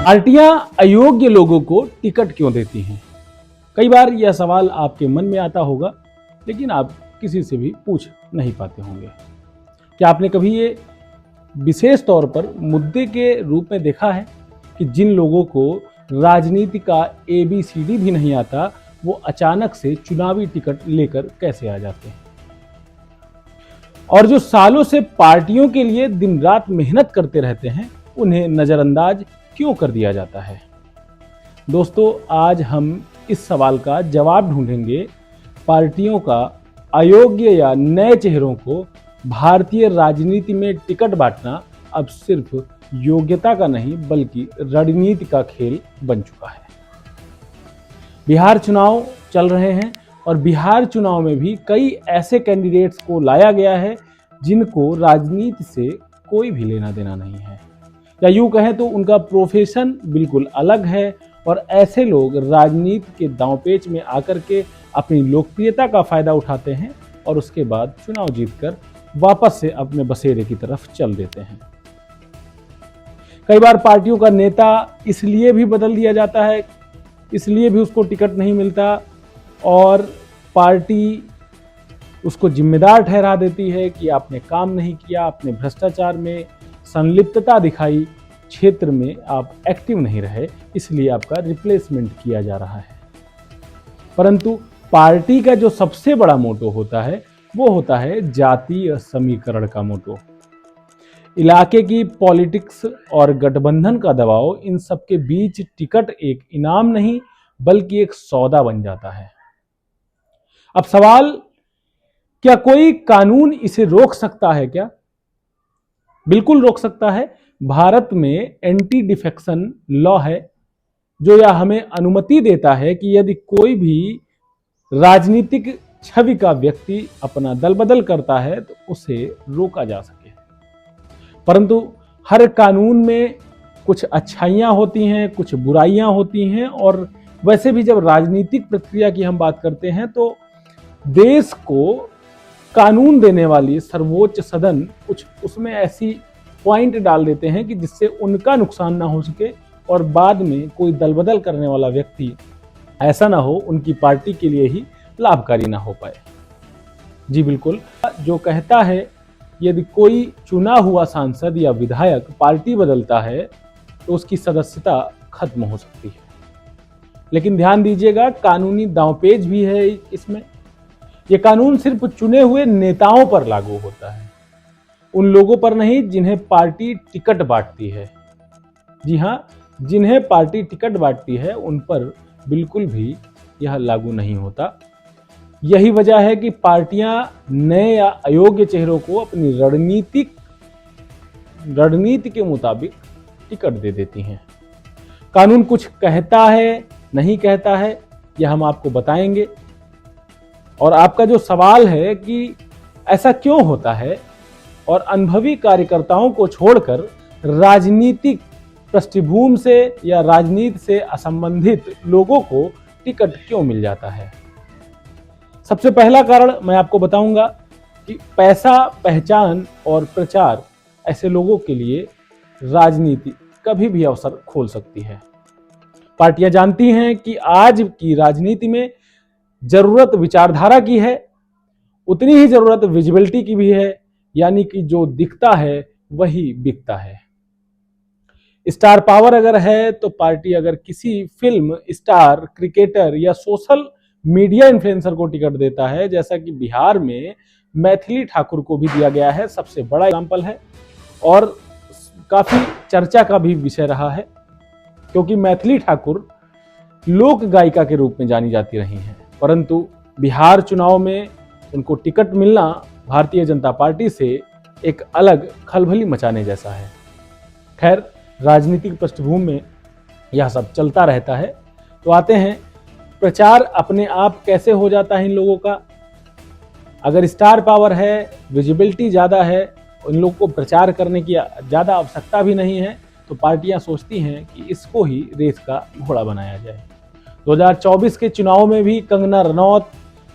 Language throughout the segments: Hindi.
पार्टियां अयोग्य लोगों को टिकट क्यों देती हैं? कई बार यह सवाल आपके मन में आता होगा, लेकिन आप किसी से भी पूछ नहीं पाते होंगे। क्या आपने कभी ये विशेष तौर पर मुद्दे के रूप में देखा है कि जिन लोगों को राजनीति का ABCD भी नहीं आता, वो अचानक से चुनावी टिकट लेकर कैसे आ जाते हैं? और जो सालों से पार्टियों के लिए दिन रात मेहनत करते रहते हैं, उन्हें नजरअंदाज क्यों कर दिया जाता है? दोस्तों, आज हम इस सवाल का जवाब ढूंढेंगे। पार्टियों का अयोग्य या नए चेहरों को भारतीय राजनीति में टिकट बांटना अब सिर्फ योग्यता का नहीं, बल्कि रणनीति का खेल बन चुका है। बिहार चुनाव चल रहे हैं और बिहार चुनाव में भी कई ऐसे कैंडिडेट्स को लाया गया है जिनको राजनीति से कोई भी लेना देना नहीं है, या यूं कहें तो उनका प्रोफेशन बिल्कुल अलग है। और ऐसे लोग राजनीति के दांवपेच में आकर के अपनी लोकप्रियता का फायदा उठाते हैं और उसके बाद चुनाव जीतकर वापस से अपने बसेरे की तरफ चल देते हैं। कई बार पार्टियों का नेता इसलिए भी बदल दिया जाता है, इसलिए भी उसको टिकट नहीं मिलता और पार्टी उसको जिम्मेदार ठहरा देती है कि आपने काम नहीं किया, आपने भ्रष्टाचार में संलिप्तता दिखाई, क्षेत्र में आप एक्टिव नहीं रहे, इसलिए आपका रिप्लेसमेंट किया जा रहा है। परंतु पार्टी का जो सबसे बड़ा मोटो होता है, वो होता है जातीय समीकरण का मोटो। इलाके की पॉलिटिक्स और गठबंधन का दबाव, इन सबके बीच टिकट एक इनाम नहीं, बल्कि एक सौदा बन जाता है। अब सवाल, क्या कोई कानून इसे रोक सकता है क्या? बिल्कुल रोक सकता है। भारत में एंटी डिफेक्शन लॉ है, जो यह हमें अनुमति देता है कि यदि कोई भी राजनीतिक छवि का व्यक्ति अपना दल बदल करता है तो उसे रोका जा सके। परंतु हर कानून में कुछ अच्छाइयां होती हैं, कुछ बुराइयां होती हैं, और वैसे भी जब राजनीतिक प्रक्रिया की हम बात करते हैं तो देश को कानून देने वाली सर्वोच्च सदन कुछ उसमें ऐसी पॉइंट डाल देते हैं कि जिससे उनका नुकसान ना हो सके और बाद में कोई दल बदल करने वाला व्यक्ति ऐसा ना हो, उनकी पार्टी के लिए ही लाभकारी ना हो पाए। जी बिल्कुल, जो कहता है यदि कोई चुना हुआ सांसद या विधायक पार्टी बदलता है तो उसकी सदस्यता खत्म हो सकती है। लेकिन ध्यान दीजिएगा, कानूनी दांवपेच भी है इसमें। यह कानून सिर्फ चुने हुए नेताओं पर लागू होता है, उन लोगों पर नहीं जिन्हें पार्टी टिकट बांटती है। जी हां, जिन्हें पार्टी टिकट बांटती है उन पर बिल्कुल भी यह लागू नहीं होता। यही वजह है कि पार्टियां नए या अयोग्य चेहरों को अपनी रणनीति के मुताबिक टिकट दे देती हैं। कानून कुछ कहता है, नहीं कहता है, यह हम आपको बताएंगे। और आपका जो सवाल है कि ऐसा क्यों होता है और अनुभवी कार्यकर्ताओं को छोड़कर राजनीतिक पृष्ठभूमि से या राजनीति से असंबंधित लोगों को टिकट क्यों मिल जाता है। सबसे पहला कारण मैं आपको बताऊंगा कि पैसा, पहचान और प्रचार ऐसे लोगों के लिए राजनीति कभी भी अवसर खोल सकती है। पार्टियां जानती हैं कि आज की राजनीति में जरूरत विचारधारा की है, उतनी ही जरूरत विजिबिलिटी की भी है, यानी कि जो दिखता है वही बिकता है। स्टार पावर अगर है तो पार्टी अगर किसी फिल्म स्टार, क्रिकेटर या सोशल मीडिया इन्फ्लुएंसर को टिकट देता है, जैसा कि बिहार में मैथिली ठाकुर को भी दिया गया है, सबसे बड़ा एग्जाम्पल है और काफी चर्चा का भी विषय रहा है, क्योंकि मैथिली ठाकुर लोक गायिका के रूप में जानी जाती रही हैं। परंतु बिहार चुनाव में उनको टिकट मिलना भारतीय जनता पार्टी से एक अलग खलबली मचाने जैसा है। खैर, राजनीतिक पृष्ठभूमि में यह सब चलता रहता है। तो आते हैं, प्रचार अपने आप कैसे हो जाता है इन लोगों का। अगर स्टार पावर है, विजिबिलिटी ज़्यादा है, इन लोगों को प्रचार करने की ज़्यादा आवश्यकता भी नहीं है, तो पार्टियां सोचती हैं कि इसको ही रेस का घोड़ा बनाया जाए। 2024 के चुनाव में भी कंगना रनौत,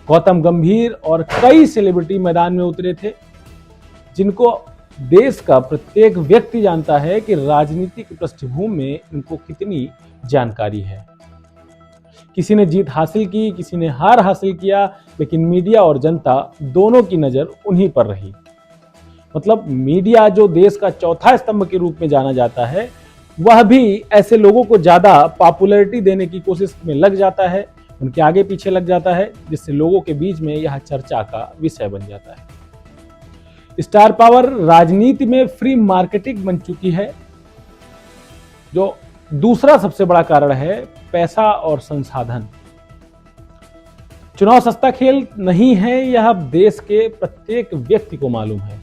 गौतम गंभीर और कई सेलिब्रिटी मैदान में उतरे थे, जिनको देश का प्रत्येक व्यक्ति जानता है कि राजनीतिक पृष्ठभूमि में इनको कितनी जानकारी है। किसी ने जीत हासिल की, किसी ने हार हासिल किया, लेकिन मीडिया और जनता दोनों की नजर उन्हीं पर रही। मतलब मीडिया जो देश का चौथा स्तंभ के रूप में जाना जाता है, वह भी ऐसे लोगों को ज्यादा पॉपुलैरिटी देने की कोशिश में लग जाता है, उनके आगे पीछे लग जाता है, जिससे लोगों के बीच में यह चर्चा का विषय बन जाता है। स्टार पावर राजनीति में फ्री मार्केटिंग बन चुकी है। जो दूसरा सबसे बड़ा कारण है पैसा और संसाधन। चुनाव सस्ता खेल नहीं है, यह अब देश के प्रत्येक व्यक्ति को मालूम है।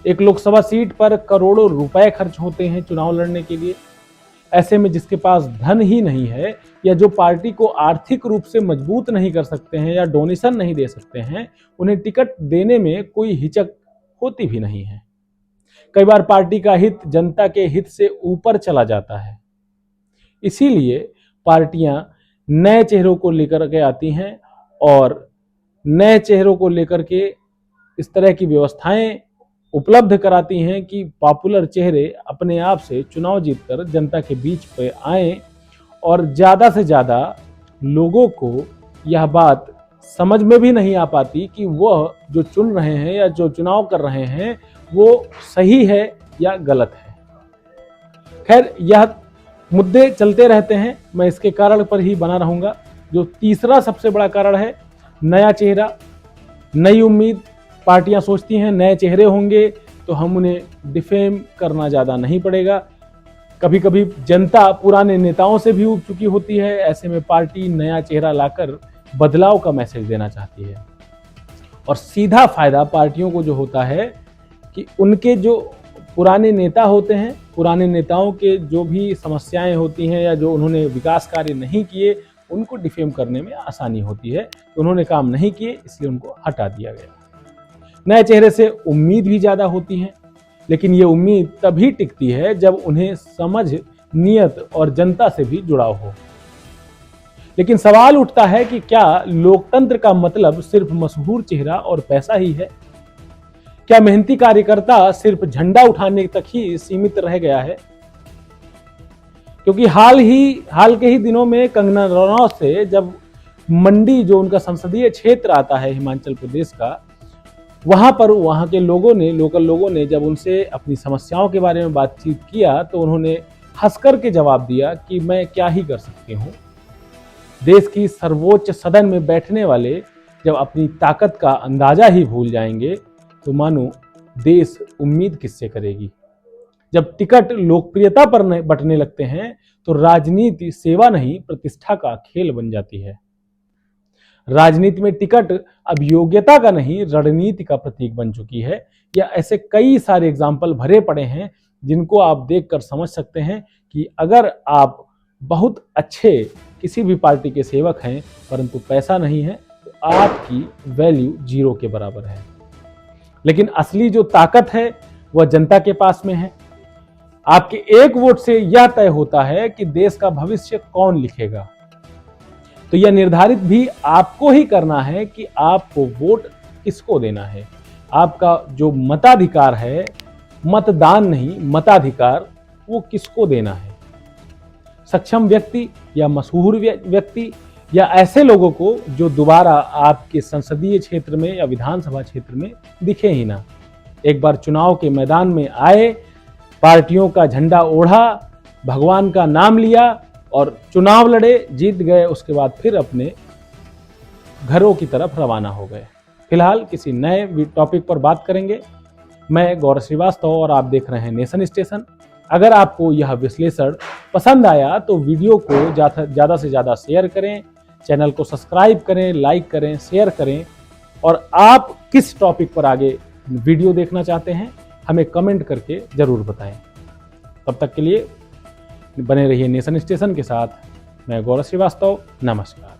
एक लोकसभा सीट पर करोड़ों रुपए खर्च होते हैं चुनाव लड़ने के लिए। ऐसे में जिसके पास धन ही नहीं है, या जो पार्टी को आर्थिक रूप से मजबूत नहीं कर सकते हैं, या डोनेशन नहीं दे सकते हैं, उन्हें टिकट देने में कोई हिचक होती भी नहीं है। कई बार पार्टी का हित जनता के हित से ऊपर चला जाता है। इसीलिए पार्टियां नए चेहरों को लेकर के आती हैं और नए चेहरों को लेकर के इस तरह की व्यवस्थाएं उपलब्ध कराती हैं कि पॉपुलर चेहरे अपने आप से चुनाव जीतकर जनता के बीच पे आएं और ज़्यादा से ज़्यादा लोगों को यह बात समझ में भी नहीं आ पाती कि वह जो चुन रहे हैं या जो चुनाव कर रहे हैं वो सही है या गलत है। खैर, यह मुद्दे चलते रहते हैं, मैं इसके कारण पर ही बना रहूंगा। जो तीसरा सबसे बड़ा कारण है नया चेहरा, नई उम्मीद। पार्टियां सोचती हैं नए चेहरे होंगे तो हम उन्हें डिफेम करना ज़्यादा नहीं पड़ेगा। कभी कभी जनता पुराने नेताओं से भी ऊब चुकी होती है, ऐसे में पार्टी नया चेहरा लाकर बदलाव का मैसेज देना चाहती है। और सीधा फायदा पार्टियों को जो होता है कि उनके जो पुराने नेता होते हैं, पुराने नेताओं के जो भी समस्याएं होती हैं या जो उन्होंने विकास कार्य नहीं किए, उनको डिफेम करने में आसानी होती है। तो उन्होंने काम नहीं किए, इसलिए उनको हटा दिया गया। नए चेहरे से उम्मीद भी ज़्यादा होती है, लेकिन ये उम्मीद तभी टिकती है जब उन्हें समझ, नियत और जनता से भी जुड़ाव हो। लेकिन सवाल उठता है कि क्या लोकतंत्र का मतलब सिर्फ मशहूर चेहरा और पैसा ही है? क्या मेहनती कार्यकर्ता सिर्फ झंडा उठाने तक ही सीमित रह गया है? क्योंकि हाल के ही दिनों में कंगना रनौत से जब मंडी, जो उनका संसदीय क्षेत्र आता है हिमाचल प्रदेश का, वहां पर वहां के लोकल लोगों ने जब उनसे अपनी समस्याओं के बारे में बातचीत किया तो उन्होंने हंसकर के जवाब दिया कि मैं क्या ही कर सकती हूँ। देश की सर्वोच्च सदन में बैठने वाले जब अपनी ताकत का अंदाजा ही भूल जाएंगे तो मानो देश उम्मीद किससे करेगी। जब टिकट लोकप्रियता पर बंटने लगते हैं तो राजनीति सेवा नहीं, प्रतिष्ठा का खेल बन जाती है। राजनीति में टिकट अब योग्यता का नहीं, रणनीति का प्रतीक बन चुकी है। या ऐसे कई सारे एग्जाम्पल भरे पड़े हैं जिनको आप देखकर समझ सकते हैं कि अगर आप बहुत अच्छे किसी भी पार्टी के सेवक हैं परंतु पैसा नहीं है तो आपकी वैल्यू जीरो के बराबर है। लेकिन असली जो ताकत है वह जनता के पास में है। आपके एक वोट से यह तय होता है कि देश का भविष्य कौन लिखेगा। तो यह निर्धारित भी आपको ही करना है कि आपको वोट किसको देना है। आपका जो मताधिकार है, मतदान नहीं मताधिकार, वो किसको देना है। सक्षम व्यक्ति या मशहूर व्यक्ति या ऐसे लोगों को जो दोबारा आपके संसदीय क्षेत्र में या विधानसभा क्षेत्र में दिखे ही ना। एक बार चुनाव के मैदान में आए, पार्टियों का झंडा ओढ़ा, भगवान का नाम लिया और चुनाव लड़े, जीत गए, उसके बाद फिर अपने घरों की तरफ रवाना हो गए। फिलहाल किसी नए टॉपिक पर बात करेंगे। मैं गौरव श्रीवास्तव और आप देख रहे हैं नेशन स्टेशन। अगर आपको यह विश्लेषण पसंद आया तो वीडियो को ज़्यादा से ज़्यादा शेयर करें, चैनल को सब्सक्राइब करें, लाइक करें, शेयर करें। और आप किस टॉपिक पर आगे वीडियो देखना चाहते हैं हमें कमेंट करके ज़रूर बताएं। तब तक के लिए बने रहिए नेशन स्टेशन के साथ। मैं गौरव श्रीवास्तव, नमस्कार।